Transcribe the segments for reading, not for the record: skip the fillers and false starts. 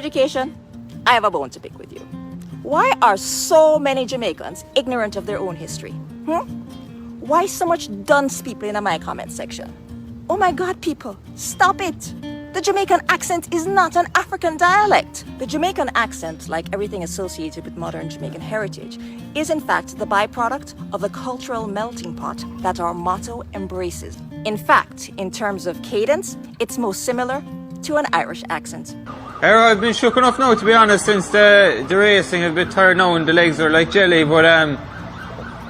Education, I have a bone to pick with you. Why are so many Jamaicans ignorant of their own history? Why so much dunce people in my comment section? Oh my God, people, stop it. The Jamaican accent is not an African dialect. The Jamaican accent, like everything associated with modern Jamaican heritage, is in fact the byproduct of the cultural melting pot that our motto embraces. In fact, in terms of cadence, it's most similar to an Irish accent. I've been shook enough now, to be honest, since the racing. A bit tired now and the legs are like jelly, but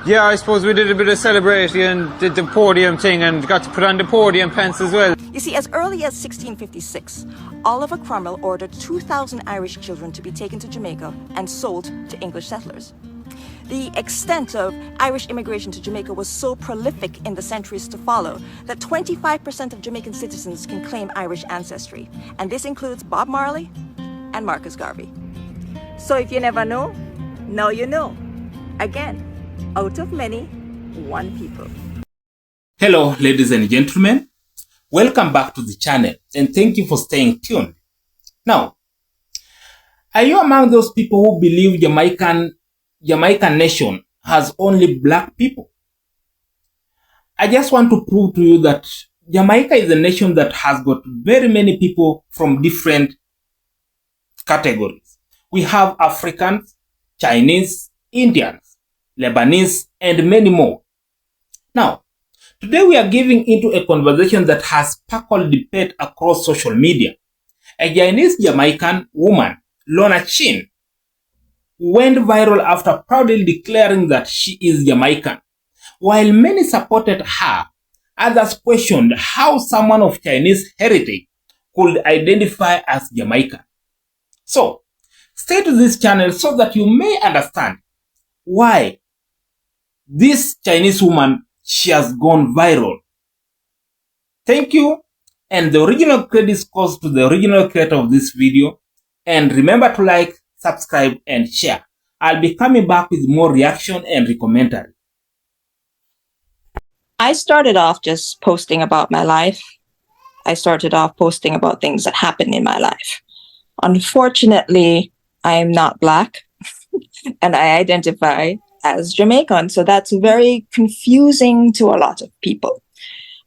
yeah, I suppose we did a bit of celebrating and did the podium thing and got to put on the podium pants as well. You see, as early as 1656, Oliver Cromwell ordered 2,000 Irish children to be taken to Jamaica and sold to English settlers. The extent of Irish immigration to Jamaica was so prolific in the centuries to follow that 25% of Jamaican citizens can claim Irish ancestry. And this includes Bob Marley and Marcus Garvey. So if you never know, now you know. Again, out of many, one people. Hello, ladies and gentlemen. Welcome back to the channel and thank you for staying tuned. Now, are you among those people who believe Jamaican nation has only black people? I just want to prove to you that Jamaica is a nation that has got very many people from different categories. We have Africans, Chinese, Indians, Lebanese, and many more. Now, today we are giving into a conversation that has sparkled debate across social media. A Chinese Jamaican woman, Lorna Chin, went viral after proudly declaring that she is Jamaican. While many supported her, others questioned how someone of Chinese heritage could identify as Jamaican. So, stay to this channel so that you may understand why this Chinese woman, she has gone viral. Thank you, and the original credits goes to the original creator of this video. And remember to like, subscribe, and share. I'll be coming back with more reaction and commentary. I started off just posting about my life. I started off posting about things that happened in my life. Unfortunately, I am not Black and I identify as Jamaican. So that's very confusing to a lot of people.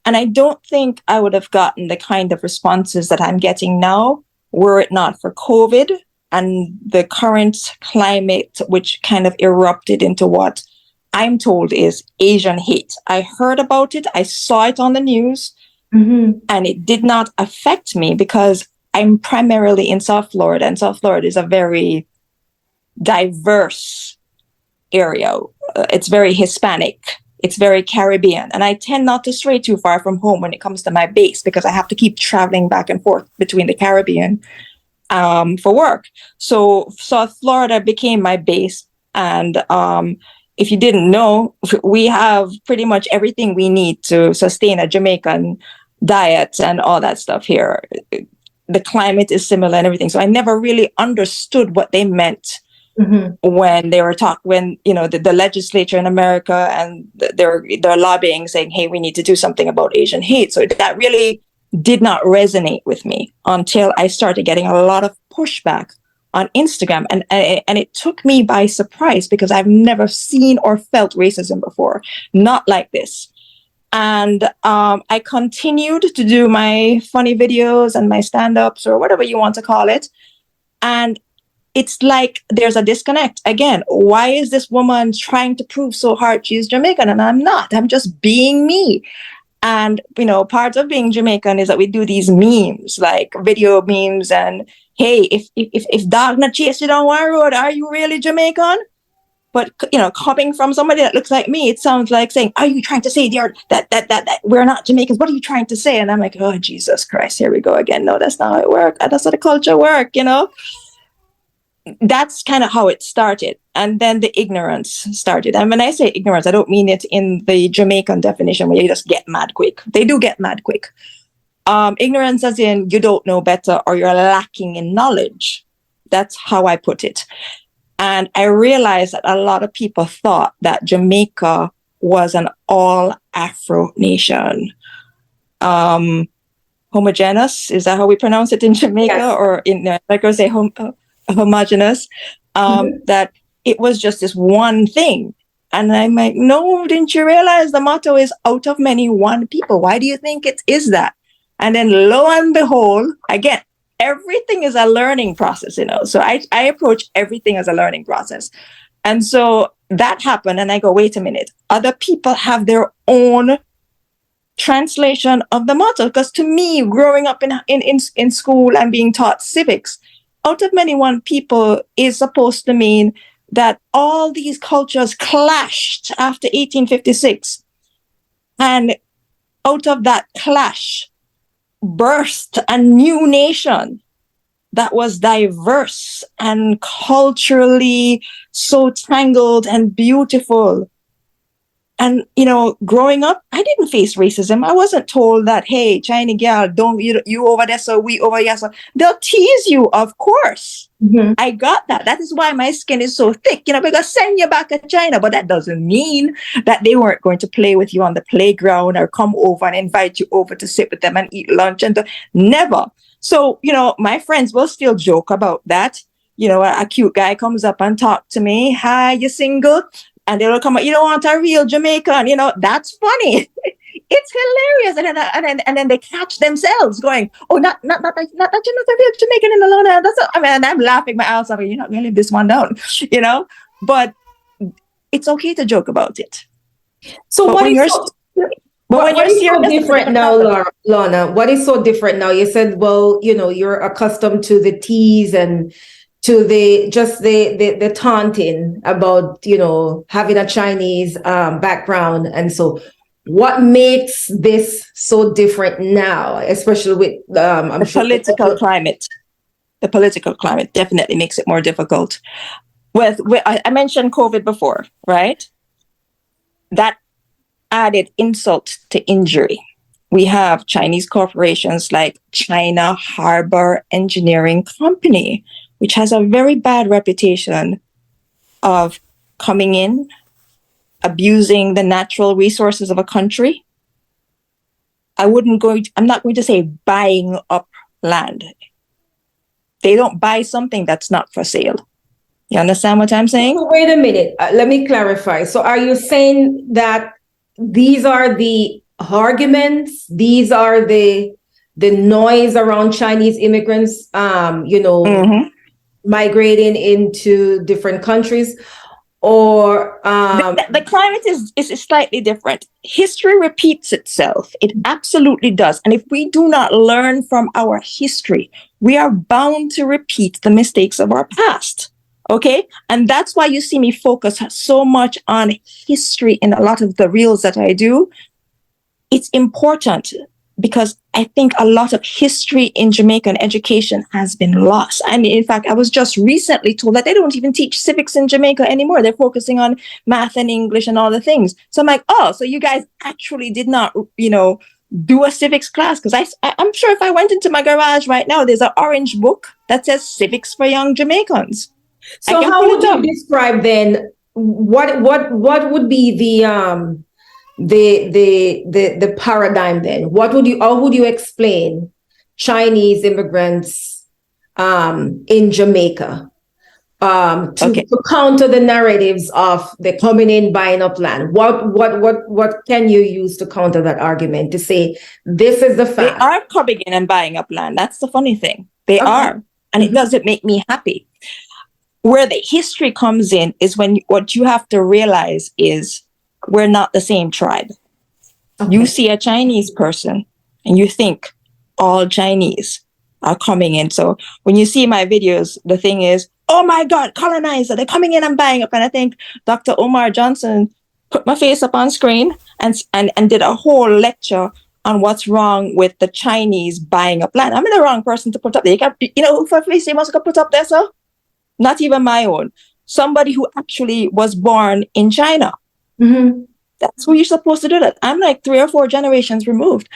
And I don't think I would have gotten the kind of responses that I'm getting now were it not for COVID and the current climate, which kind of erupted into what I'm told is Asian hate. I heard about it. I saw it on the news, and it did not affect me because I'm primarily in South Florida, and South Florida is a very diverse area. It's very Hispanic. It's very Caribbean. And I tend not to stray too far from home when it comes to my base because I have to keep traveling back and forth between the Caribbean for work. So South Florida became my base. And if you didn't know, we have pretty much everything we need to sustain a Jamaican diet and all that stuff here. The climate is similar and everything. So I never really understood what they meant when they were when the legislature in America and they're lobbying saying, hey, we need to do something about Asian hate. So that really did not resonate with me until I started getting a lot of pushback on Instagram. And it took me by surprise because I've never seen or felt racism before, not like this. And I continued to do my funny videos and my stand-ups or whatever you want to call it. And it's like there's a disconnect. Again, why is this woman trying to prove so hard she's Jamaican? And I'm not. I'm just being me. And, part of being Jamaican is that we do these memes, like video memes. And, hey, if dog not chase you down one road, are you really Jamaican? But, coming from somebody that looks like me, it sounds like saying, are you trying to say that we're not Jamaicans? What are you trying to say? And I'm like, oh, Jesus Christ, here we go again. No, that's not how it works. That's how the culture works, That's kind of how it started. And then the ignorance started. And when I say ignorance, I don't mean it in the Jamaican definition where you just get mad quick. They do get mad quick. Ignorance as in you don't know better or you're lacking in knowledge. That's how I put it. And I realized that a lot of people thought that Jamaica was an all Afro nation. homogeneous. Is that how we pronounce it in Jamaica? Yes. Or in like I say, homogeneous? That it was just this one thing. And I'm like, no, didn't you realize the motto is out of many, one people? Why do you think it is that? And then lo and behold, again, everything is a learning process, So I approach everything as a learning process. And so that happened. And I go, wait a minute. Other people have their own translation of the motto. Because to me, growing up in school and being taught civics, out of many, one people is supposed to mean that all these cultures clashed after 1856. And out of that clash burst a new nation that was diverse and culturally so tangled and beautiful. And, growing up, I didn't face racism. I wasn't told that, hey, Chinese girl, don't you over there, so we over here. So they'll tease you, of course. Mm-hmm. I got that. That is why my skin is so thick, because send you back to China. But that doesn't mean that they weren't going to play with you on the playground or come over and invite you over to sit with them and eat lunch. Never. So, my friends will still joke about that. A cute guy comes up and talk to me. Hi, you single? And they'll come up, you don't want a real Jamaican, that's funny. It's hilarious. And then they catch themselves going, oh, not that you're not a real Jamaican in the Lona. And I'm laughing my ass off. You're not going to live this one down, but it's okay to joke about it. So what is so different now, Lorna? What is so different now? You said, well, you're accustomed to the tease and to the taunting about, having a Chinese background. And so what makes this so different now, especially with the political climate? The political climate definitely makes it more difficult. I mentioned COVID before, right? That added insult to injury. We have Chinese corporations like China Harbor Engineering Company, which has a very bad reputation of coming in, abusing the natural resources of a country. I'm not going to say buying up land. They don't buy something that's not for sale. You understand what I'm saying? Wait a minute. Let me clarify. So are you saying that these are the arguments, these are the noise around Chinese immigrants, migrating into different countries, or the climate is slightly different. History repeats itself. It absolutely does. And if we do not learn from our history, we are bound to repeat the mistakes of our past. Okay. And that's why you see me focus so much on history in a lot of the reels that I do. It's important because I think a lot of history in Jamaican education has been lost. And in fact, I was just recently told that they don't even teach civics in Jamaica anymore. They're focusing on math and English and all the things. So I'm like, oh, so you guys actually did not, do a civics class? Because I'm sure if I went into my garage right now, there's an orange book that says Civics for Young Jamaicans. So how would you describe then what would be the paradigm then? How would you explain Chinese immigrants in Jamaica to counter the narratives of the coming in, buying up land? What can you use to counter that argument to say this is the fact? They are coming in and buying up land. That's the funny thing. They are, and it doesn't make me happy. Where the history comes in is when what you have to realize is we're not the same tribe. Okay. You see a Chinese person and you think all Chinese are coming in. So when you see my videos, the thing is, oh my God, colonizer, they're coming in and buying up. And I think Dr. Omar Johnson put my face up on screen and did a whole lecture on what's wrong with the Chinese buying up land. I'm the wrong person to put up there. Who face you must put up there, sir? Not even my own. Somebody who actually was born in China. Mm-hmm. That's who you're supposed to do that. I'm like 3 or 4 generations removed.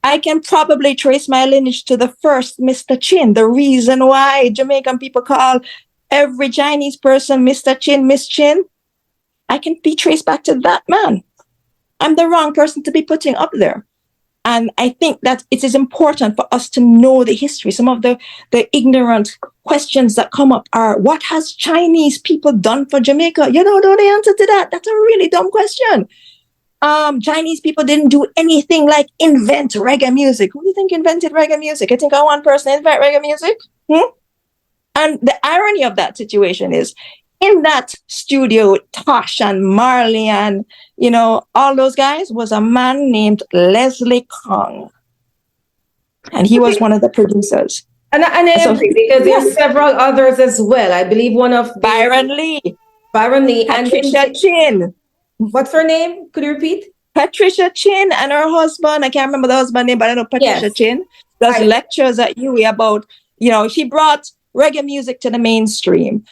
I can probably trace my lineage to the first Mr. Chin. The reason why Jamaican people call every Chinese person Mr. Chin, Miss Chin, I can be traced back to that man. I'm the wrong person to be putting up there. And I think that it is important for us to know the history. Some of the ignorant questions that come up are, what has Chinese people done for Jamaica? You don't know the answer to that. That's a really dumb question. Chinese people didn't do anything like invent reggae music. Who do you think invented reggae music? I think one person invent reggae music. And the irony of that situation is, in that studio, Tosh and Marley and, all those guys, was a man named Leslie Kong. And he was one of the producers. And I agree, because there's several others as well. I believe one of Byron Lee. Patricia Chin. What's her name? Could you repeat? Patricia Chin and her husband. I can't remember the husband's name, but I know Patricia Chin does lectures at UWI about, she brought reggae music to the mainstream.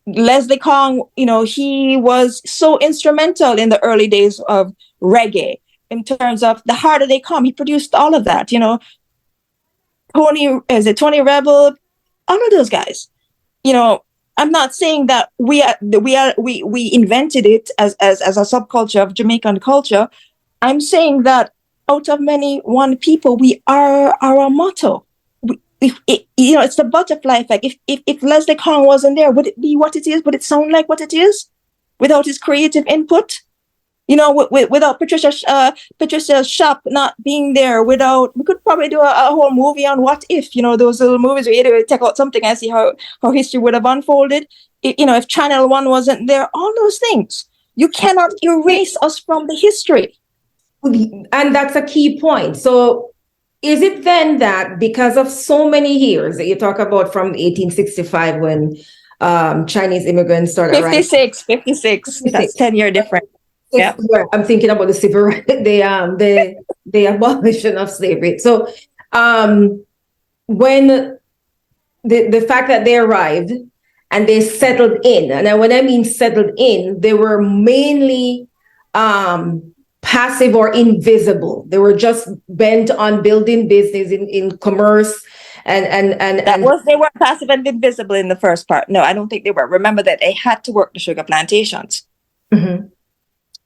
Leslie Kong, he was so instrumental in the early days of reggae in terms of The Harder They Come. He produced all of that, Tony Rebel, all of those guys. I'm not saying that we invented it as a subculture of Jamaican culture. I'm saying that out of many, one people, we are our motto. It's the butterfly effect. If Leslie Kong wasn't there, would it be what it is? Would it sound like what it is without his creative input? Without Patricia's shop not being there, we could probably do a whole movie on what if, those little movies where you take out something and see how history would have unfolded. If Channel 1 wasn't there, all those things. You cannot erase us from the history. And that's a key point. So is it then that because of so many years that you talk about from 1865 when Chinese immigrants started 56, that's 10-year difference. Yeah, I'm thinking about the civil rights, the abolition of slavery. So when the fact that they arrived and they settled in, and when I mean settled in, they were mainly passive or invisible. They were just bent on building business in commerce and they were passive and invisible in the first part. No, I don't think they were. Remember that they had to work the sugar plantations. Mm-hmm.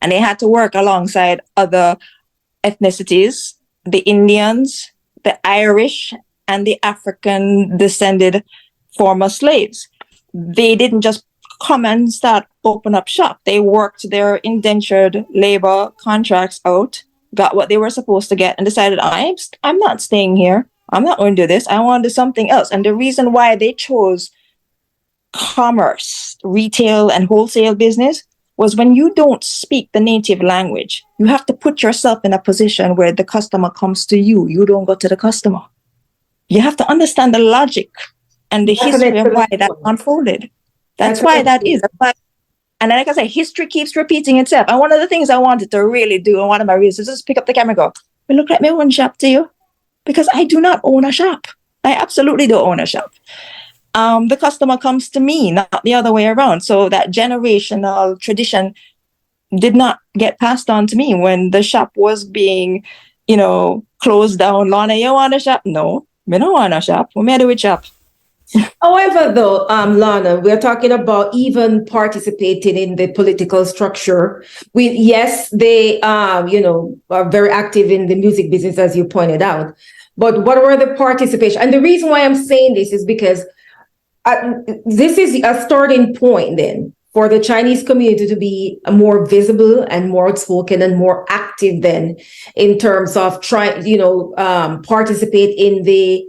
And they had to work alongside other ethnicities, the Indians, the Irish, and the African descended former slaves. They didn't just come and start open up shop. They worked their indentured labor contracts out, got what they were supposed to get, and decided, I'm not staying here. I'm not going to do this. I want to do something else. And the reason why they chose commerce, retail, and wholesale business was when you don't speak the native language, you have to put yourself in a position where the customer comes to you. You don't go to the customer. You have to understand the logic and the history of why that unfolded. That's why that is. And like I say, history keeps repeating itself. And one of the things I wanted to really do, and one of my reasons, is just pick up the camera and go, "We look like my own shop to you," because I do not own a shop. I absolutely don't own a shop. The customer comes to me, not the other way around. So that generational tradition did not get passed on to me when the shop was being, closed down. Lorna, you want a shop? No, we don't want a shop. We made it with shop. However, though, Lorna, we're talking about even participating in the political structure. They, are very active in the music business, as you pointed out. But what were the participation? And the reason why I'm saying this is because this is a starting point then for the Chinese community to be more visible and more outspoken and more active then in terms of trying, participate in the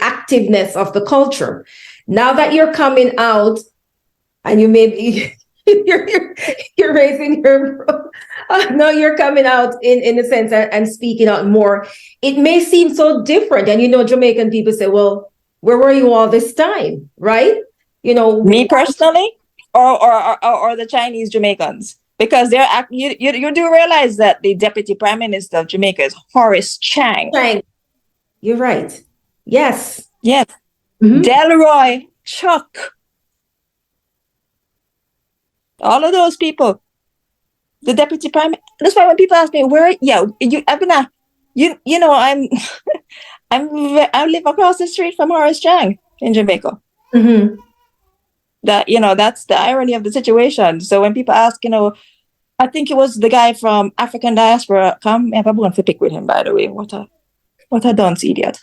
activeness of the culture. Now that you're coming out and you may be you're raising your no, you're coming out in a sense and speaking out more. It may seem so different, and Jamaican people say, "Well, where were you all this time?" Right? Me personally, or the Chinese Jamaicans, because you do realize that the Deputy Prime Minister of Jamaica is Horace Chang. You're right. Yes. Yes. Mm-hmm. Delroy, Chuck. All of those people, the Deputy Prime. That's why when people ask me I live across the street from Horace Chang in Jamaica. Mm-hmm. That's the irony of the situation. So when people ask, I think it was the guy from African diaspora. Come, I have a to pick with him, by the way. What a dunce idiot.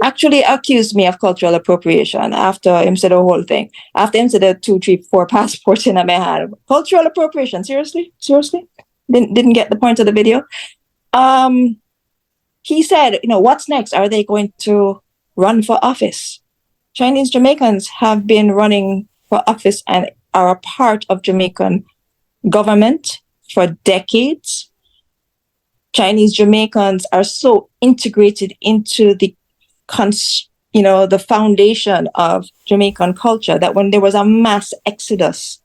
Actually accused me of cultural appropriation after him said the whole thing. After him said the 2, 3, 4 passports in my hand. Cultural appropriation. Seriously? Didn't get the point of the video. He said, what's next? Are they going to run for office? Chinese Jamaicans have been running for office and are a part of Jamaican government for decades. Chinese Jamaicans are so integrated into the foundation of Jamaican culture that when there was a mass exodus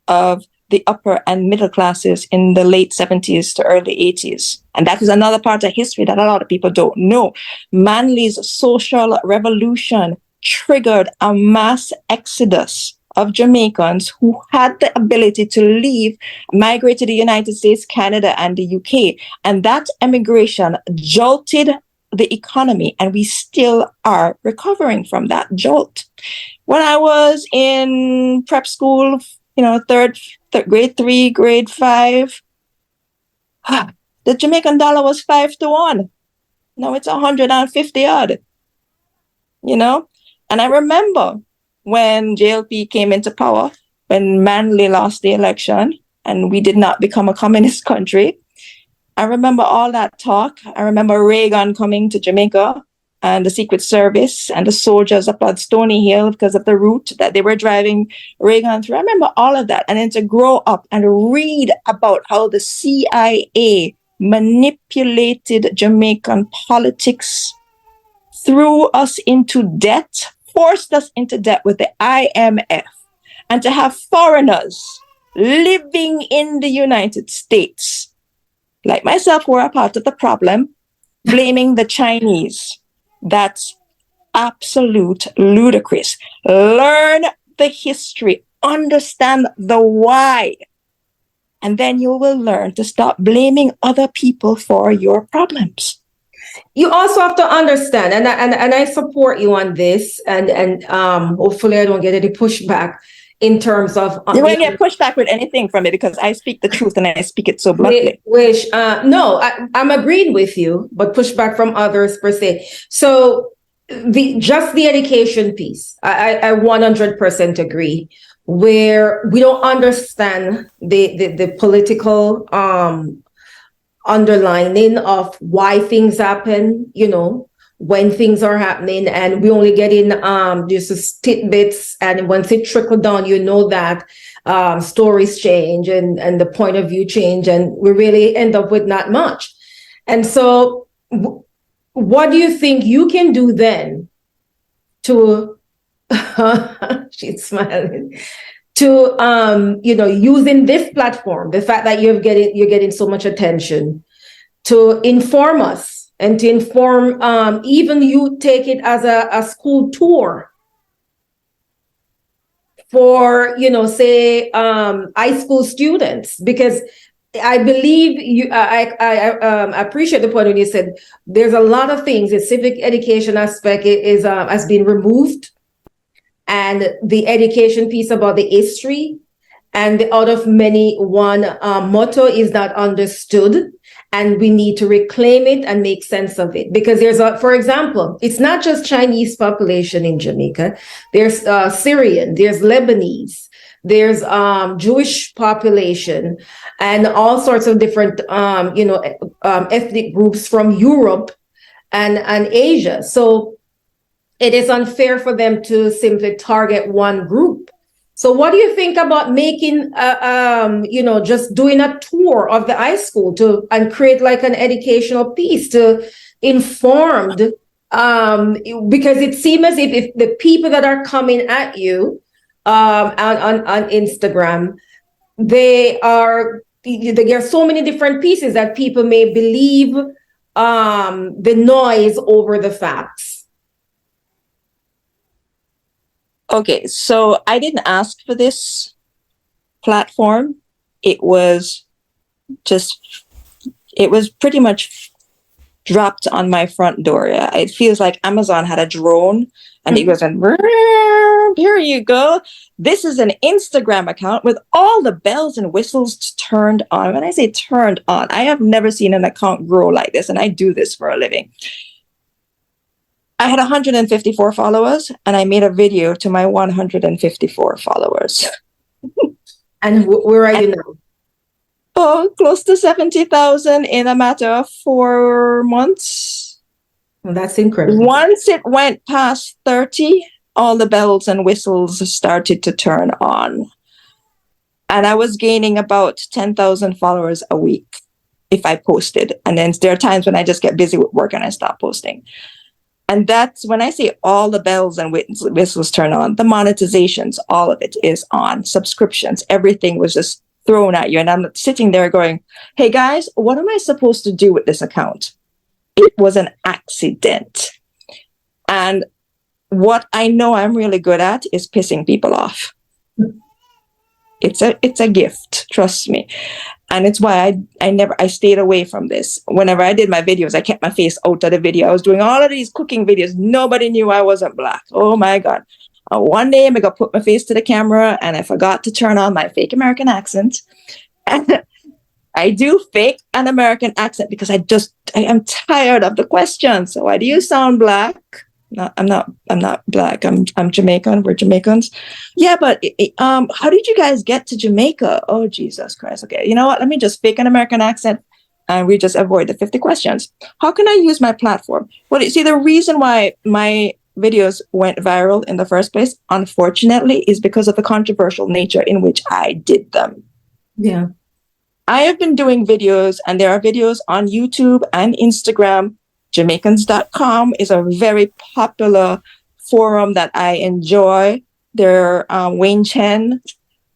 of the upper and middle classes in the late 70s to early 80s, and that is another part of history that a lot of people don't know. Manly's social revolution triggered a mass exodus of Jamaicans who had the ability to leave, migrate to the United States, Canada, and the UK. And that emigration jolted the economy, and we still are recovering from that jolt. When I was in prep school, grade 3, grade 5, the Jamaican dollar was 5 to 1. Now it's 150 odd. And I remember when JLP came into power, when Manly lost the election and we did not become a communist country. I remember all that talk. I remember Reagan coming to Jamaica and the Secret Service and the soldiers up at Stony Hill because of the route that they were driving Reagan through. I remember all of that. And then to grow up and read about how the CIA manipulated Jamaican politics, threw us into debt, forced us into debt with the IMF, and to have foreigners living in the United States, like myself, who are a part of the problem, blaming the Chinese. That's absolute ludicrous. Learn the history, understand the why, and then you will learn to stop blaming other people for your problems. You also have to understand, and I support you on this, and hopefully I don't get any pushback in terms of you won't get pushback with anything from me because I speak the truth and I speak it so bluntly. No, I'm agreeing with you, but pushback from others per se. So the education piece, I 100% agree. Where we don't understand the political underlining of why things happen, when things are happening, and we only get in just tidbits, and once it trickle down, that stories change and the point of view change, and we really end up with not much. And so what do you think you can do then to she's smiling, to using this platform, the fact that you're getting so much attention, to inform us and to inform even you take it as a school tour for say high school students, because I believe you I appreciate the point when you said there's a lot of things. The civic education aspect is has been removed, and the education piece about the history and the out of many one motto is not understood, and we need to reclaim it and make sense of it. Because for example, it's not just Chinese population in Jamaica. There's Syrian, there's Lebanese, there's Jewish population, and all sorts of different ethnic groups from Europe and Asia. So it is unfair for them to simply target one group. So what do you think about making, just doing a tour of the high school and create like an educational piece to inform, because it seems as if the people that are coming at you on Instagram, there are so many different pieces that people may believe the noise over the facts. Okay, so I didn't ask for this platform. It was pretty much dropped on my front door. It feels like Amazon had a drone and it was here you go. This is an Instagram account with all the bells and whistles turned on. When I say turned on, I have never seen an account grow like this, and I do this for a living. I had 154 followers, and I made a video to my 154 followers. And where are you now? Oh, close to 70,000 in a matter of 4 months. Well, that's incredible. Once it went past 30, all the bells and whistles started to turn on. And I was gaining about 10,000 followers a week if I posted. And then there are times when I just get busy with work and I stop posting. And that's when I say all the bells and whistles turn on, the monetizations, all of it is on. Subscriptions, everything was just thrown at you. And I'm sitting there going, hey guys, what am I supposed to do with this account? It was an accident. And what I know I'm really good at is pissing people off. It's a gift, trust me. And it's why I stayed away from this. Whenever I did my videos, I kept my face out of the video. I was doing all of these cooking videos. Nobody knew I wasn't Black. Oh my God. One day I got put my face to the camera and I forgot to turn on my fake American accent. And I do fake an American accent because I am tired of the questions. So why do you sound Black? No, I'm not Black. I'm Jamaican. We're Jamaicans. Yeah, but how did you guys get to Jamaica? Oh, Jesus Christ. Okay, you know what? Let me just fake an American accent and we just avoid the 50 questions. How can I use my platform? Well, you see, the reason why my videos went viral in the first place, unfortunately, is because of the controversial nature in which I did them. Yeah. I have been doing videos, and there are videos on YouTube and Instagram. Jamaicans.com is a very popular forum that I enjoy. They're Wayne Chen,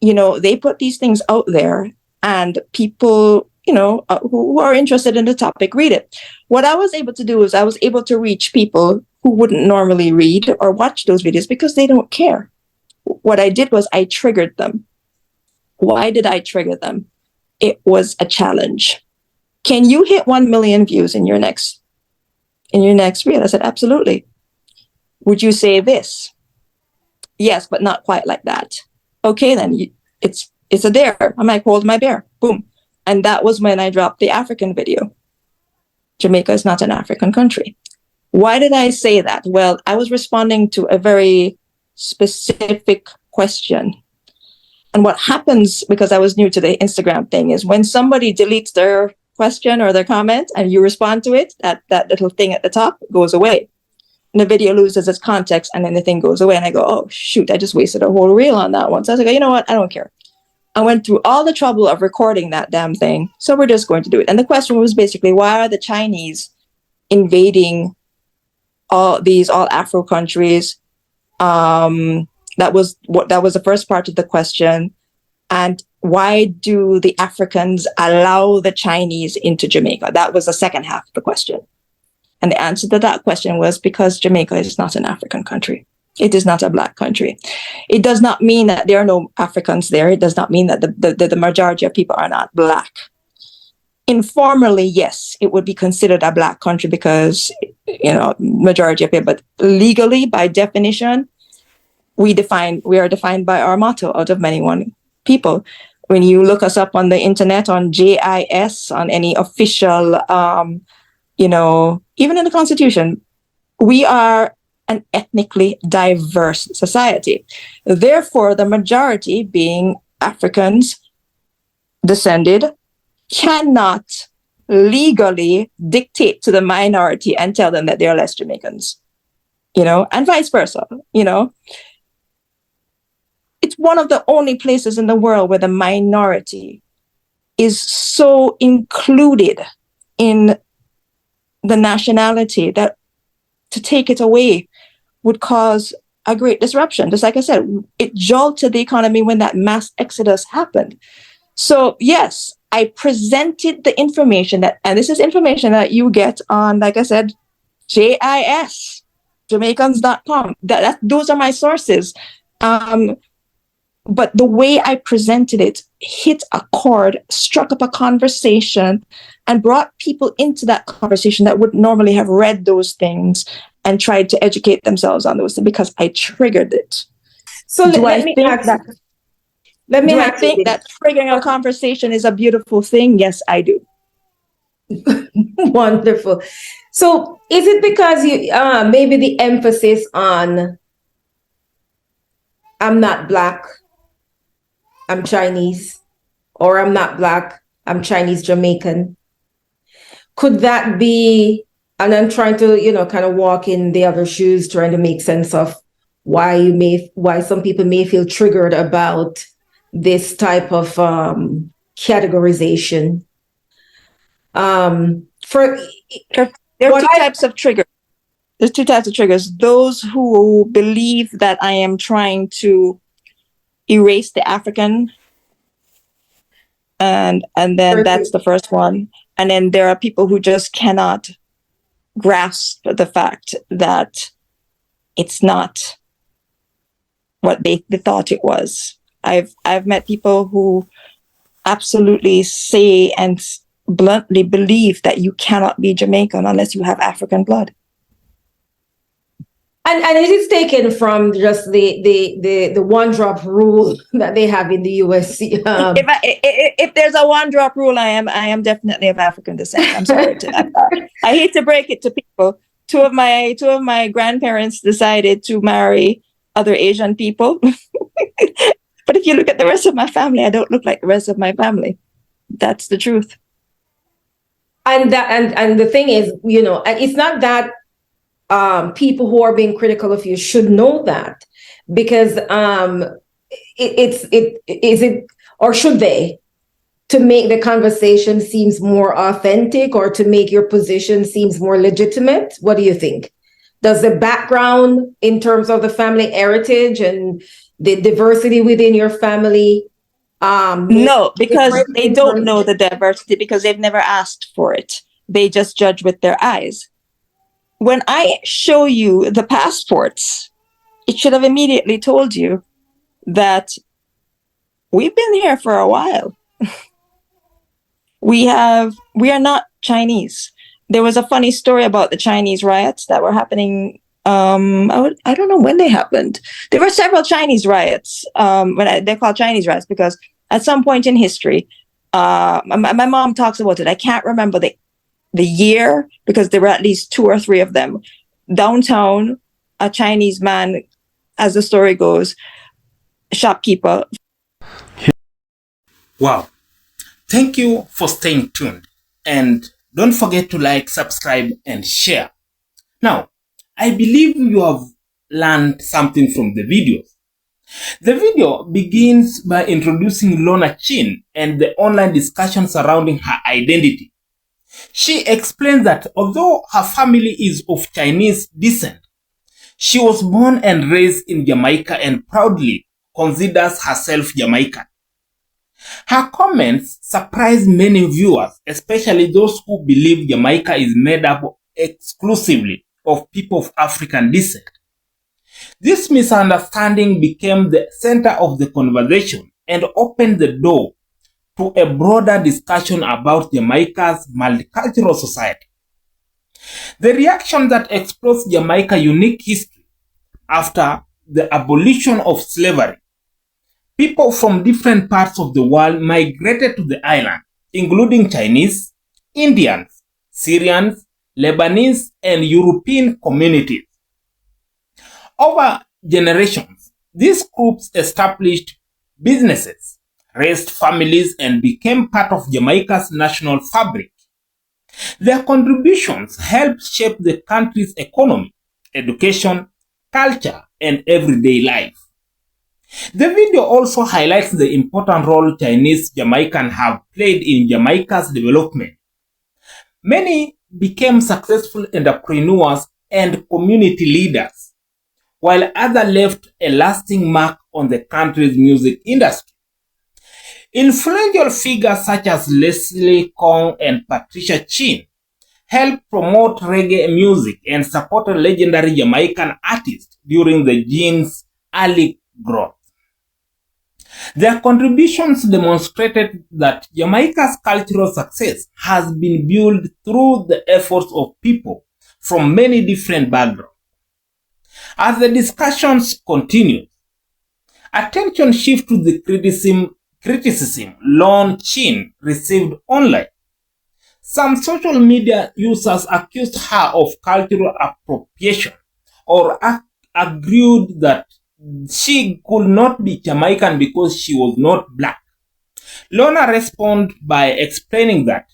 they put these things out there, and people, who are interested in the topic read it. What I was able to do is I was able to reach people who wouldn't normally read or watch those videos because they don't care. What I did was I triggered them. Why did I trigger them? It was a challenge. Can you hit 1 million views in your next reel? I said, absolutely. Would you say this? Yes, but not quite like that. Okay, then it's a dare. I might hold my bear. Boom. And that was when I dropped the African video. Jamaica is not an African country. Why did I say that? Well, I was responding to a very specific question. And what happens, because I was new to the Instagram thing, is when somebody deletes their question or their comment and you respond to it, that little thing at the top goes away. And the video loses its context and then the thing goes away. And I go, oh, shoot, I just wasted a whole reel on that one. So I was like, you know what? I don't care. I went through all the trouble of recording that damn thing. So we're just going to do it. And the question was basically, why are the Chinese invading all Afro countries? That was the first part of the question. And why do the Africans allow the Chinese into Jamaica? That was the second half of the question. And the answer to that question was because Jamaica is not an African country. It is not a Black country. It does not mean that there are no Africans there. It does not mean that the majority of people are not Black. Informally, yes, it would be considered a Black country because, majority of people, but legally, by definition, we are defined by our motto, out of many one people. When you look us up on the internet, on JIS, on any official, even in the Constitution, we are an ethnically diverse society. Therefore, the majority, being Africans descended, cannot legally dictate to the minority and tell them that they're less Jamaicans, and vice versa, It's one of the only places in the world where the minority is so included in the nationality that to take it away would cause a great disruption. Just like I said, it jolted the economy when that mass exodus happened. So yes, I presented the information and this is information that you get on, like I said, JIS, Jamaicans.com. Those are my sources. But the way I presented it hit a chord, struck up a conversation, and brought people into that conversation that would normally have read those things and tried to educate themselves on those things because I triggered it. So Do I let me think ask. that? Let me Do I ask you think this. that triggering a conversation is a beautiful thing? Yes, I do. Wonderful. So is it because you maybe the emphasis on I'm not black, I'm Chinese, or I'm not black, I'm Chinese Jamaican? Could that be, and I'm trying to, kind of walk in the other shoes, trying to make sense of why some people may feel triggered about this type of categorization. For There are two types of triggers. There's two types of triggers. Those who believe that I am trying to erase the African, and then that's the first one. And then there are people who just cannot grasp the fact that it's not what they thought it was. I've met people who absolutely say and bluntly believe that you cannot be Jamaican unless you have African blood. And it is taken from just the one drop rule that they have in the US. If there's a one drop rule, I am definitely of African descent. I'm sorry I hate to break it to people. Two of my grandparents decided to marry other Asian people. But if you look at the rest of my family, I don't look like the rest of my family. That's the truth. And the thing is, it's not that people who are being critical of you should know that, because or should they, to make the conversation seems more authentic or to make your position seems more legitimate? What do you think? Does the background in terms of the family heritage and the diversity within your family no, because they don't know the diversity, because they've never asked for it. They just judge with their eyes. When I show you the passports, it should have immediately told you that we've been here for a while. We are not Chinese. There was a funny story about the Chinese riots that were happening. I don't know when they happened. There were several Chinese riots. They're called Chinese riots because at some point in history, my mom talks about it. I can't remember the year, because there were at least 2 or 3 of them. Downtown, a Chinese man, as the story goes, shopkeeper. Wow. Thank you for staying tuned. And don't forget to like, subscribe, and share. Now, I believe you have learned something from the videos. The video begins by introducing Lorna Chin and the online discussion surrounding her identity. She explains that although her family is of Chinese descent, she was born and raised in Jamaica and proudly considers herself Jamaican. Her comments surprised many viewers, especially those who believe Jamaica is made up exclusively of people of African descent. This misunderstanding became the center of the conversation and opened the door to a broader discussion about Jamaica's multicultural society. The reaction that explores Jamaica's unique history after the abolition of slavery. People from different parts of the world migrated to the island, including Chinese, Indians, Syrians, Lebanese, and European communities. Over generations, these groups established businesses, raised families, and became part of Jamaica's national fabric. Their contributions helped shape the country's economy, education, culture, and everyday life. The video also highlights the important role Chinese Jamaicans have played in Jamaica's development. Many became successful entrepreneurs and community leaders, while others left a lasting mark on the country's music industry. Influential figures such as Leslie Kong and Patricia Chin helped promote reggae music and supported legendary Jamaican artists during the gene's early growth. Their contributions demonstrated that Jamaica's cultural success has been built through the efforts of people from many different backgrounds. As the discussions continue, Attention shift to the criticism Lon Chin received online. Some social media users accused her of cultural appropriation or argued that she could not be Jamaican because she was not black. Lorna responded by explaining that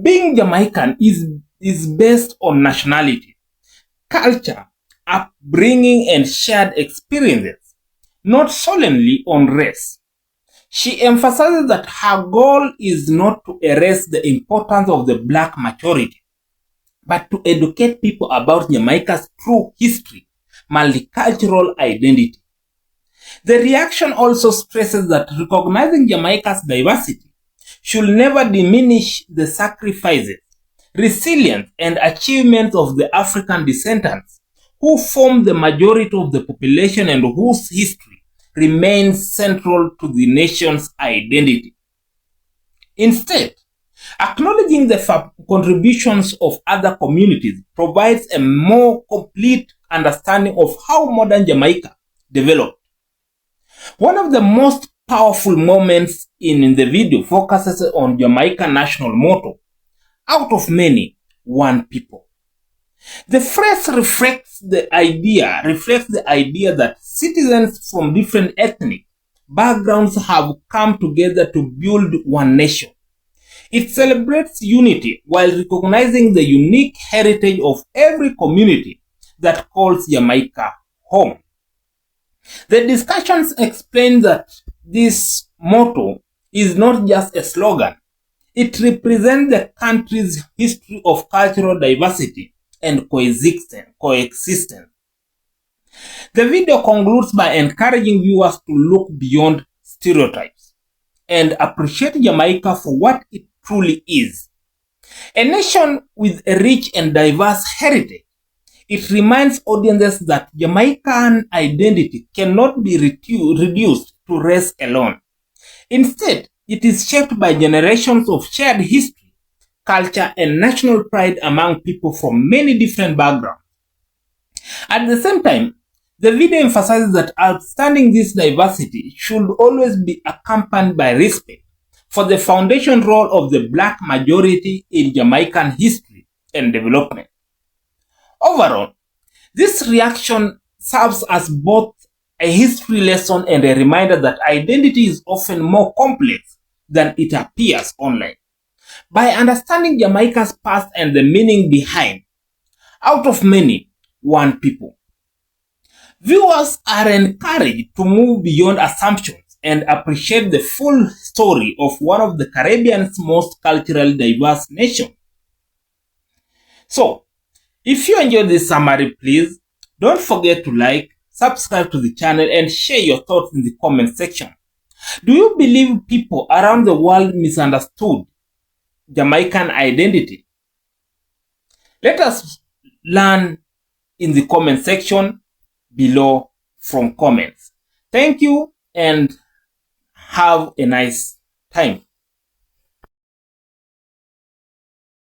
being Jamaican is based on nationality, culture, upbringing, and shared experiences, not solely on race. She emphasizes that her goal is not to erase the importance of the black majority, but to educate people about Jamaica's true history, multicultural identity. The reaction also stresses that recognizing Jamaica's diversity should never diminish the sacrifices, resilience, and achievements of the African descendants who form the majority of the population and whose history remains central to the nation's identity. Instead, acknowledging the contributions of other communities provides a more complete understanding of how modern Jamaica developed. One of the most powerful moments in the video focuses on Jamaican national motto, "Out of many, one people." The phrase reflects the idea that citizens from different ethnic backgrounds have come together to build one nation. It celebrates unity while recognizing the unique heritage of every community that calls Jamaica home. The discussions explain that this motto is not just a slogan. It represents the country's history of cultural diversity and coexistence. The video concludes by encouraging viewers to look beyond stereotypes and appreciate Jamaica for what it truly is. A nation with a rich and diverse heritage. It reminds audiences that Jamaican identity cannot be reduced to race alone. Instead, it is shaped by generations of shared history, culture, and national pride among people from many different backgrounds. At the same time, the video emphasizes that understanding this diversity should always be accompanied by respect for the foundation role of the black majority in Jamaican history and development. Overall, this reaction serves as both a history lesson and a reminder that identity is often more complex than it appears online. By understanding Jamaica's past and the meaning behind "out of many, one people," viewers are encouraged to move beyond assumptions and appreciate the full story of one of the Caribbean's most culturally diverse nations. So, if you enjoyed this summary, please don't forget to like, subscribe to the channel, and share your thoughts in the comment section. Do you believe people around the world misunderstood Jamaican identity? Let us learn in the comment section below from comments. Thank you and have a nice time.